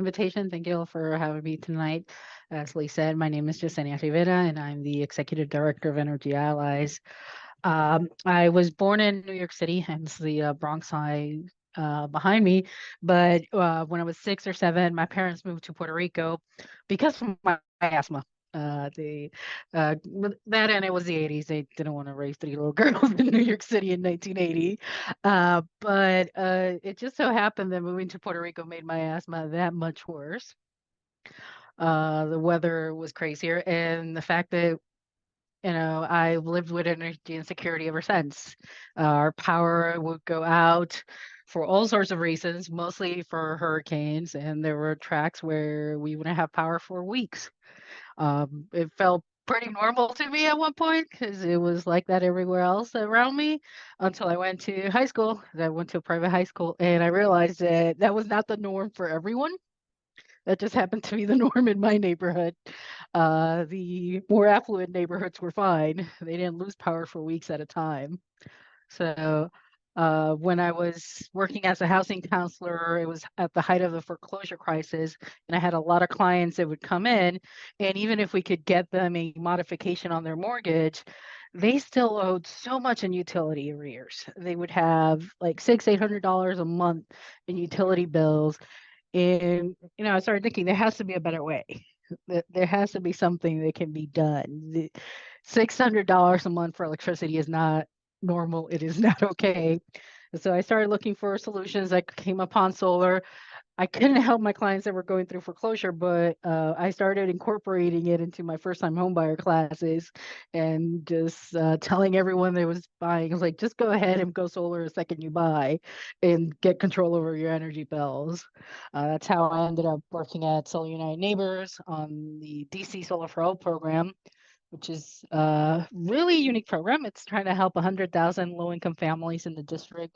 invitation. Thank you all for having me tonight. As Lee said, my name is Yesenia Rivera, and I'm the Executive Director of Energy Allies. I was born in New York City, hence the Bronx side behind me. But when I was 6 or 7, my parents moved to Puerto Rico because of my asthma. They that and it was the 80s. They didn't want to raise 3 little girls in New York City in 1980. But it just so happened that moving to Puerto Rico made my asthma that much worse. The weather was crazier, and the fact that I've lived with energy insecurity ever since. Our power would go out for all sorts of reasons, mostly for hurricanes, and there were tracks where we wouldn't have power for weeks. It felt pretty normal to me at one point because it was like that everywhere else around me until I went to high school. I went to a private high school, and I realized that that was not the norm for everyone. That just happened to be the norm in my neighborhood. The more affluent neighborhoods were fine. They didn't lose power for weeks at a time. So when I was working as a housing counselor, it was at the height of the foreclosure crisis, and I had a lot of clients that would come in, and even if we could get them a modification on their mortgage, they still owed so much in utility arrears. They would have like $600-800 a month in utility bills, and I started thinking there has to be a better way. There has to be something that can be done. $600 a month for electricity is not normal. It is not okay. So I started looking for solutions. I came upon solar. I couldn't help my clients that were going through foreclosure, but I started incorporating it into my first-time homebuyer classes and just telling everyone that was buying, I was like, just go ahead and go solar the second you buy and get control over your energy bills. That's how I ended up working at Solar United Neighbors on the DC Solar for All program, which is a really unique program. It's trying to help 100,000 low-income families in the district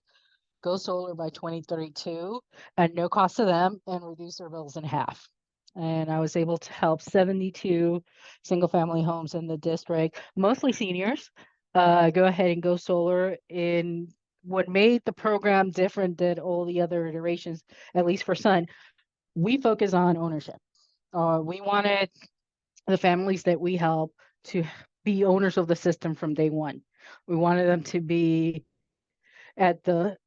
go solar by 2032 at no cost to them and reduce their bills in half. And I was able to help 72 single family homes in the district, mostly seniors, go ahead and go solar. In what made the program different than all the other iterations, at least for Sun, we focus on ownership. We wanted the families that we help to be owners of the system from day one. We wanted them to be at the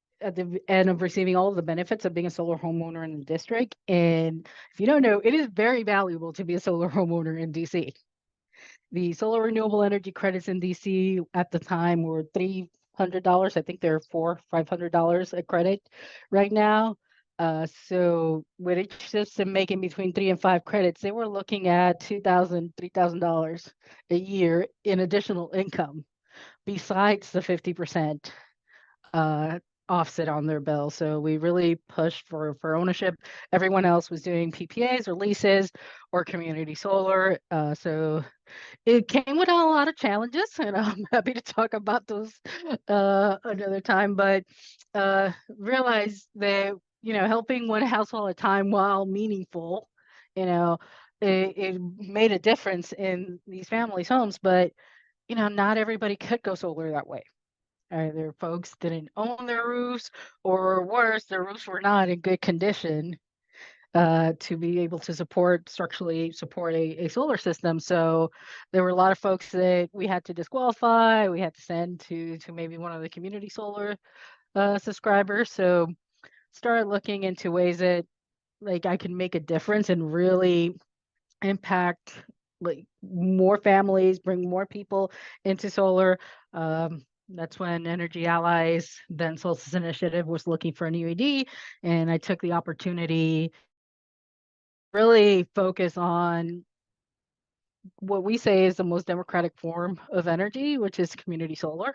end of receiving all of the benefits of being a solar homeowner in the district. And if you don't know, it is very valuable to be a solar homeowner in DC. The solar renewable energy credits in DC at the time were $300. I think they're $500 a credit right now. So with each system making between 3 and 5 credits, they were looking at $2,000, $3,000 a year in additional income besides the 50% offset on their bill. So we really pushed for ownership. Everyone else was doing PPAs or leases or community solar. So it came with a lot of challenges, and I'm happy to talk about those another time. But realize that helping one household at a time while meaningful, it made a difference in these families' homes. But not everybody could go solar that way. Either folks didn't own their roofs, or worse, their roofs were not in good condition to be able to structurally support a solar system. So there were a lot of folks that we had to disqualify. We had to send to maybe one of the community solar subscribers. So started looking into ways that like I can make a difference and really impact like more families, bring more people into solar. That's when Energy Allies, then Solstice Initiative, was looking for an UED, and I took the opportunity to really focus on what we say is the most democratic form of energy, which is community solar,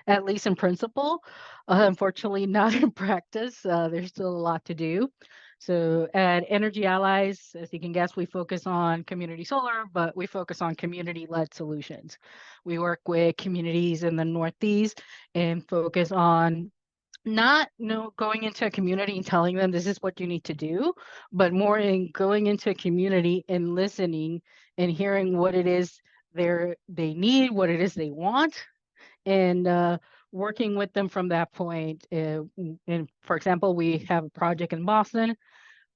at least in principle. Unfortunately, not in practice. There's still a lot to do. So at Energy Allies, as you can guess, we focus on community solar, but we focus on community-led solutions. We work with communities in the Northeast and focus on not going into a community and telling them this is what you need to do, but more in going into a community and listening and hearing what it is they need, what it is they want, and working with them from that point. And for example, we have a project in Boston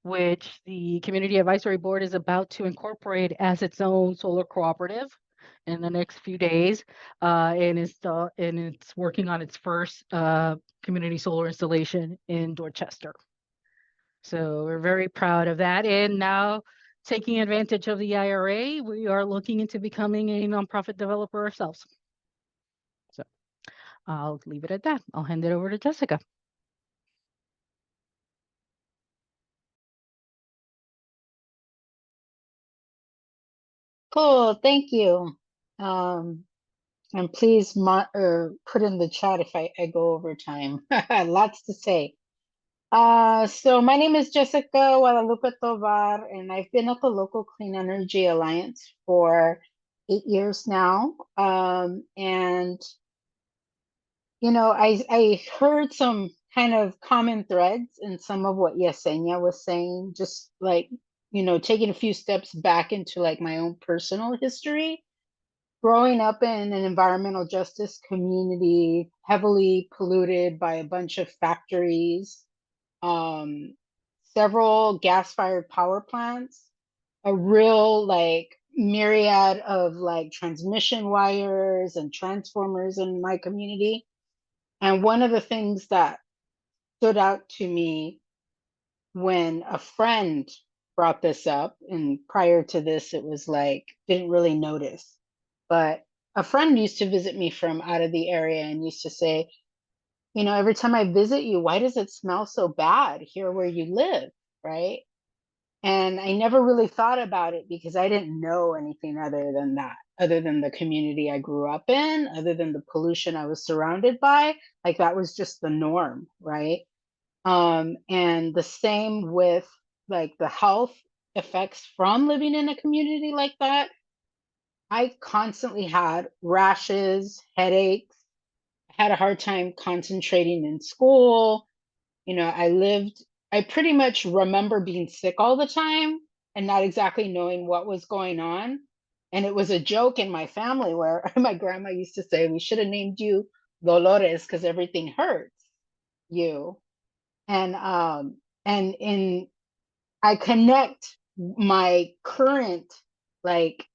which the Community Advisory Board is about to incorporate as its own solar cooperative in the next few days, and it's working on its first community solar installation in Dorchester. So we're very proud of that. And now, taking advantage of the IRA, we are looking into becoming a nonprofit developer ourselves. So I'll leave it at that. I'll hand it over to Jessica. Cool, thank you. And please put in the chat if I go over time. Lots to say. So my name is Jessica Guadalupe Tovar, and I've been at the local Clean Energy Alliance for 8 years now. And I heard some kind of common threads in some of what Yesenia was saying, just like, taking a few steps back into like my own personal history. Growing up in an environmental justice community, heavily polluted by a bunch of factories, um, several gas-fired power plants, a real like myriad of like transmission wires and transformers in my community. And one of the things that stood out to me when a friend brought this up, and prior to this, it was like, didn't really notice. But a friend used to visit me from out of the area and used to say, every time I visit you, why does it smell so bad here where you live? Right. And I never really thought about it because I didn't know anything other than that, other than the community I grew up in, other than the pollution I was surrounded by. Like that was just the norm, right? And the same with like the health effects from living in a community like that. I constantly had rashes, headaches, had a hard time concentrating in school. I pretty much remember being sick all the time and not exactly knowing what was going on. And it was a joke in my family where my grandma used to say, we should have named you Dolores because everything hurts you. And in I connect my current like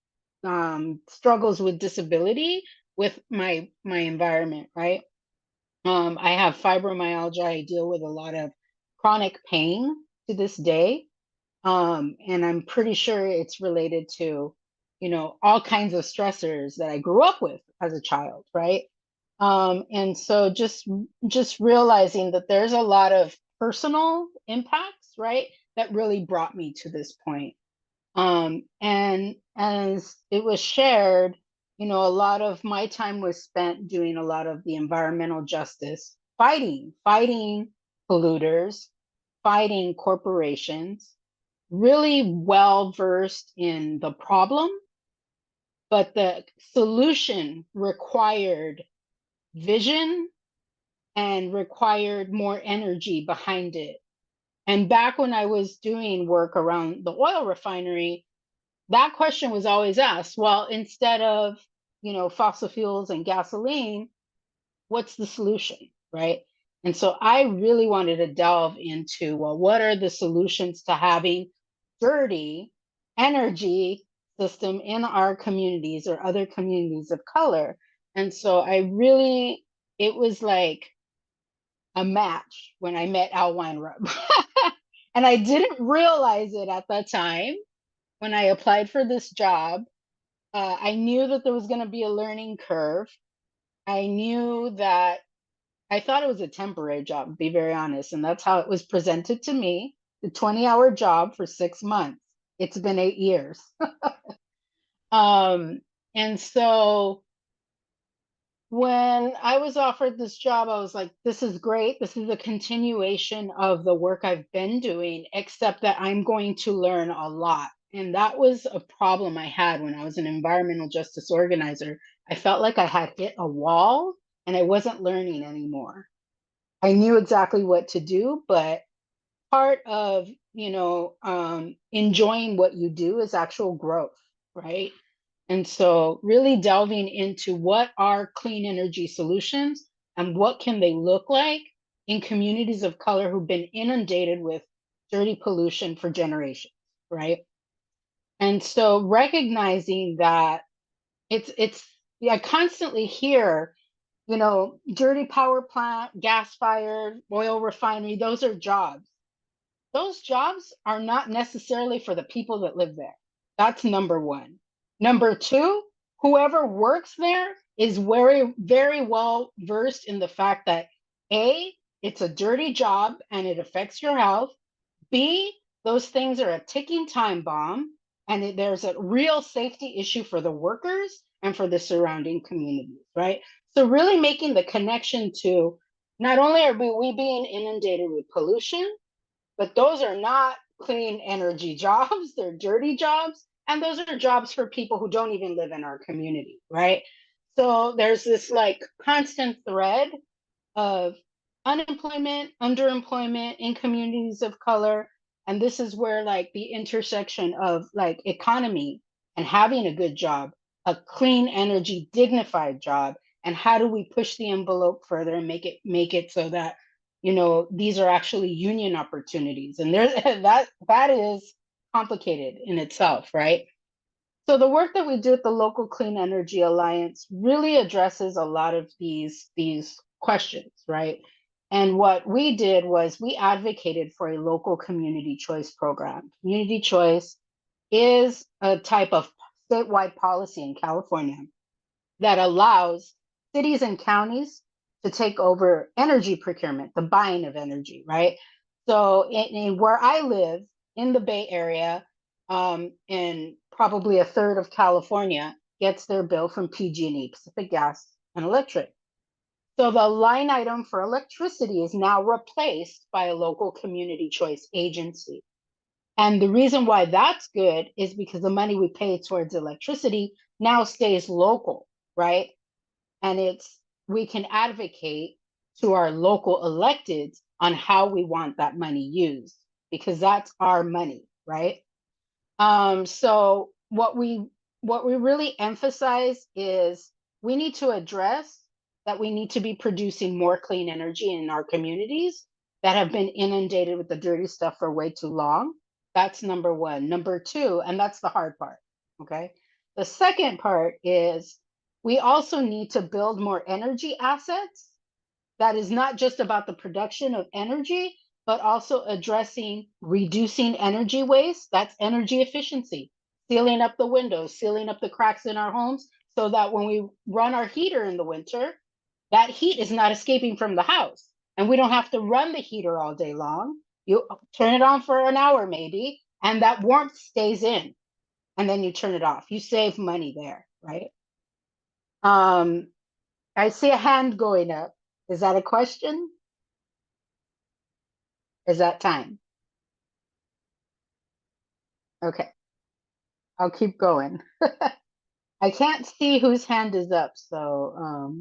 struggles with disability with my environment, right? I have fibromyalgia. I deal with a lot of chronic pain to this day. And I'm pretty sure it's related to, all kinds of stressors that I grew up with as a child, right? And so just realizing that there's a lot of personal impacts, right, that really brought me to this point. And as it was shared, a lot of my time was spent doing a lot of the environmental justice fighting polluters, fighting corporations, really well versed in the problem, but the solution required vision and required more energy behind it. And back when I was doing work around the oil refinery, that question was always asked, well, instead of, fossil fuels and gasoline, what's the solution, right? And so I really wanted to delve into, well, what are the solutions to having dirty energy system in our communities or other communities of color? And so it was like a match when I met Al Weinrub. And I didn't realize it at that time when I applied for this job. I knew that there was going to be a learning curve. I knew that I thought it was a temporary job, to be very honest. And that's how it was presented to me, the 20-hour job for 6 months. It's been 8 years. And so when I was offered this job, I was like, this is great. This is a continuation of the work I've been doing, except that I'm going to learn a lot. And that was a problem I had when I was an environmental justice organizer. I felt like I had hit a wall and I wasn't learning anymore. I knew exactly what to do, but part of, enjoying what you do is actual growth, right? And so really delving into what are clean energy solutions and what can they look like in communities of color who've been inundated with dirty pollution for generations, right? And so recognizing that I constantly hear, dirty power plant, gas fired, oil refinery, those are jobs. Those jobs are not necessarily for the people that live there. That's number one. Number two, whoever works there is very, very well versed in the fact that A, it's a dirty job and it affects your health. B, those things are a ticking time bomb and there's a real safety issue for the workers and for the surrounding communities, right? So really making the connection to not only are we being inundated with pollution, but those are not clean energy jobs, they're dirty jobs. And those are jobs for people who don't even live in our community, right? So there's this like constant thread of unemployment, underemployment in communities of color. And this is where like the intersection of like economy and having a good job, a clean energy, dignified job, and how do we push the envelope further and make it so that these are actually union opportunities. And there that is complicated in itself, right? So the work that we do at the local Clean Energy Alliance really addresses a lot of these questions, right? And what we did was we advocated for a local community choice program. Community choice is a type of statewide policy in California that allows cities and counties to take over energy procurement, the buying of energy, right? So in where I live in the Bay Area, and probably a third of California gets their bill from PG&E, Pacific Gas and Electric. So the line item for electricity is now replaced by a local community choice agency. And the reason why that's good is because the money we pay towards electricity now stays local, right? And we can advocate to our local electeds on how we want that money used, because that's our money, right? So what we really emphasize is we need to address that we need to be producing more clean energy in our communities that have been inundated with the dirty stuff for way too long. That's number one. Number two, and that's the hard part, okay? The second part is we also need to build more energy assets. That is not just about the production of energy, but also addressing reducing energy waste. That's energy efficiency, sealing up the windows, sealing up the cracks in our homes so that when we run our heater in the winter, that heat is not escaping from the house. And we don't have to run the heater all day long. You turn it on for an hour maybe, and that warmth stays in. And then you turn it off. You save money there, right? I see a hand going up. Is that a question? Is that time? Okay, I'll keep going. I can't see whose hand is up, so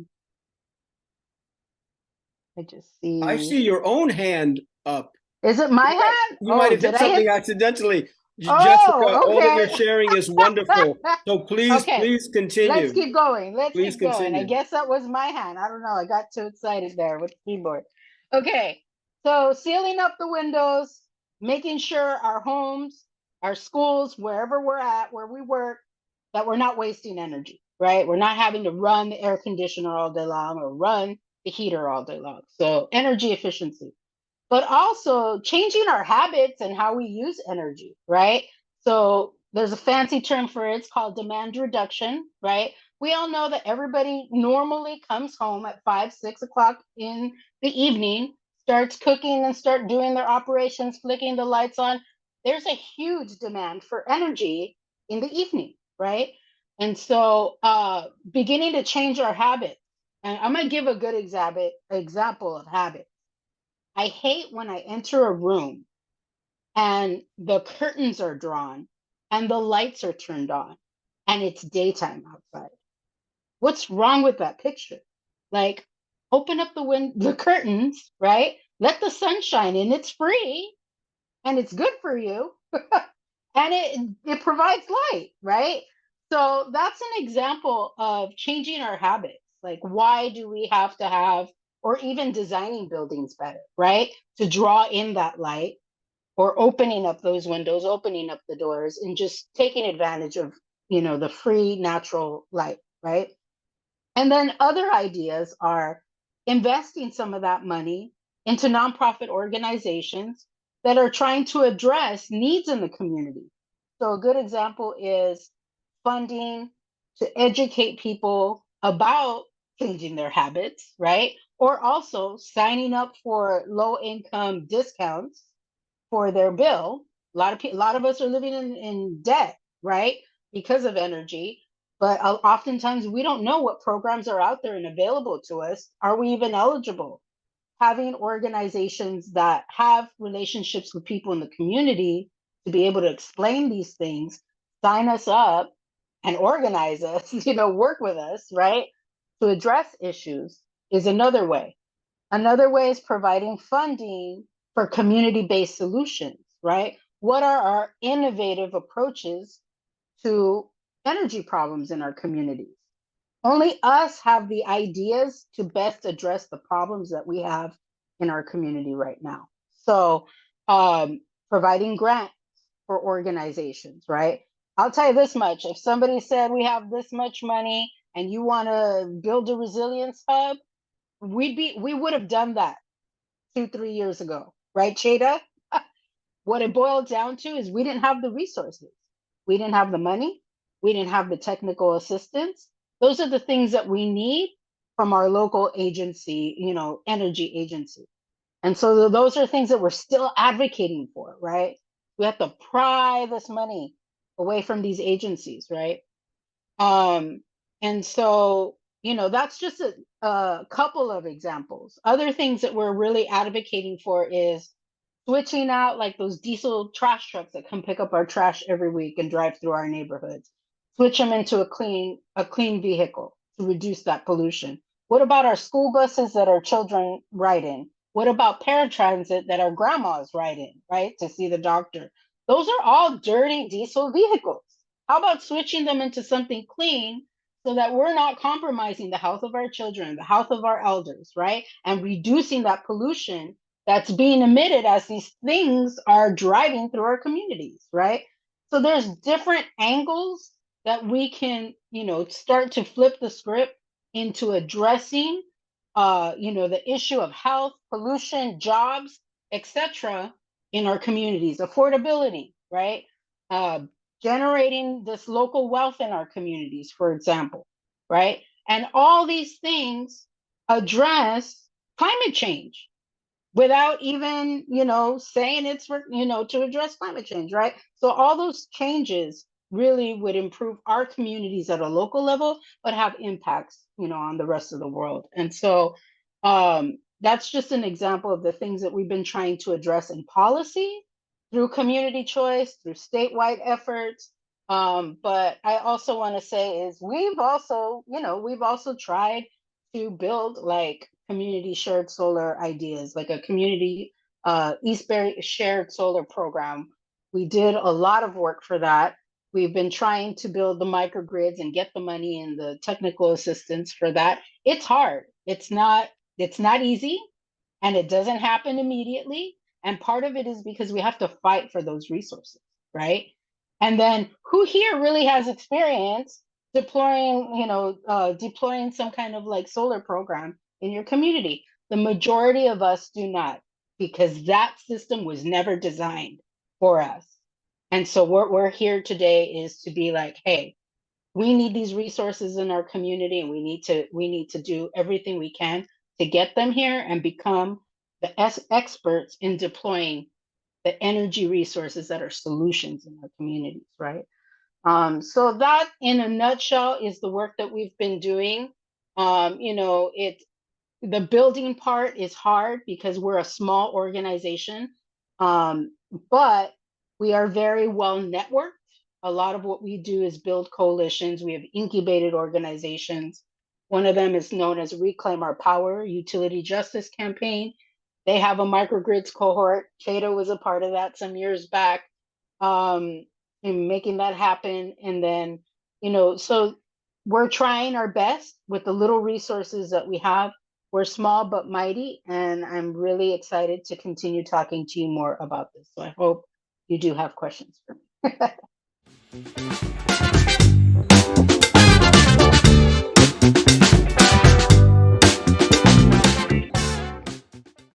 I just I see. see your own hand up. Is it my hand? You might have did hit I something hit? accidentally. Jessica, Oh, all that you're okay. sharing is wonderful. So please, Okay, please let's continue. keep going. Let's Please keep going. I continue. guess that was my hand. I don't know. I got too excited there with the keyboard. Okay, so sealing up the windows, making sure our homes, our schools, wherever we're at, where we work, that we're not wasting energy, right? We're not having to run the air conditioner all day long or run the heater all day long. So energy efficiency, but also changing our habits and how we use energy, right? So there's a fancy term for it. It's called demand reduction, right? We all know that everybody normally comes home at 5, 6 o'clock in the evening, starts cooking and start doing their operations, flicking the lights on. There's a huge demand for energy in the evening, right? And so beginning to change our habits. And I'm going to give a good example of habit. I hate when I enter a room and the curtains are drawn and the lights are turned on and it's daytime outside. What's wrong with that picture? Like, open up the curtains, right? Let the sun shine in. It's free and it's good for you. And it provides light, right? So that's an example of changing our habits. Like, why do we have to have, or even designing buildings better, right? To draw in that light. or opening up those windows, opening up the doors, and just taking advantage of, the free natural light, right? And then other ideas are investing some of that money into nonprofit organizations that are trying to address needs in the community. So a good example is funding to educate people about changing their habits, right? Or also signing up for low income discounts for their bill. A lot of us are living in debt, right? Because of energy. But oftentimes we don't know what programs are out there and available to us. Are we even eligible? Having organizations that have relationships with people in the community to be able to explain these things, sign us up and organize us, work with us, right? To address issues is another way. Another way is providing funding for community-based solutions, right? What are our innovative approaches to energy problems in our communities? Only us have the ideas to best address the problems that we have in our community right now. So providing grants for organizations, right? I'll tell you this much. If somebody said we have this much money and you want to build a resilience hub, we would have done that 2-3 years ago, right, Cheda? What it boiled down to is we didn't have the resources. We didn't have the money. We didn't have the technical assistance. Those are the things that we need from our local agency, energy agency. And so those are things that we're still advocating for, right? We have to pry this money away from these agencies, right? And so, that's just a couple of examples. Other things that we're really advocating for is switching out like those diesel trash trucks that come pick up our trash every week and drive through our neighborhoods. Switch them into a clean vehicle to reduce that pollution. What about our school buses that our children ride in? What about paratransit that our grandmas ride in, right? To see the doctor. Those are all dirty diesel vehicles. How about switching them into something clean so that we're not compromising the health of our children, the health of our elders, right? And reducing that pollution that's being emitted as these things are driving through our communities, right? So there's different angles that we can, start to flip the script into addressing, the issue of health, pollution, jobs, etc. in our communities, affordability, right? Generating this local wealth in our communities, for example, right? And all these things address climate change without even, saying it's for, to address climate change, right? So all those changes really would improve our communities at a local level, but have impacts, on the rest of the world. And so that's just an example of the things that we've been trying to address in policy through community choice, through statewide efforts. But I also want to say is we've also tried to build like community shared solar ideas, like a community Eastbury shared solar program. We did a lot of work for that. We've been trying to build the microgrids and get the money and the technical assistance for that. It's hard. It's not easy, and it doesn't happen immediately. And part of it is because we have to fight for those resources, right? And then who here really has experience deploying, deploying some kind of like solar program in your community? The majority of us do not, because that system was never designed for us. And so what we're here today is to be like, hey, we need these resources in our community, and we need to do everything we can to get them here and become the experts in deploying the energy resources that are solutions in our communities, right? So that in a nutshell is the work that we've been doing. The building part is hard because we're a small organization, but we are very well networked. A lot of what we do is build coalitions. We have incubated organizations. One of them is known as Reclaim Our Power Utility Justice Campaign. They have a microgrids cohort. Cheda was a part of that some years back, in making that happen. And then, so we're trying our best with the little resources that we have we're small but mighty, and I'm really excited to continue talking to you more about this. So I hope you do have questions for me.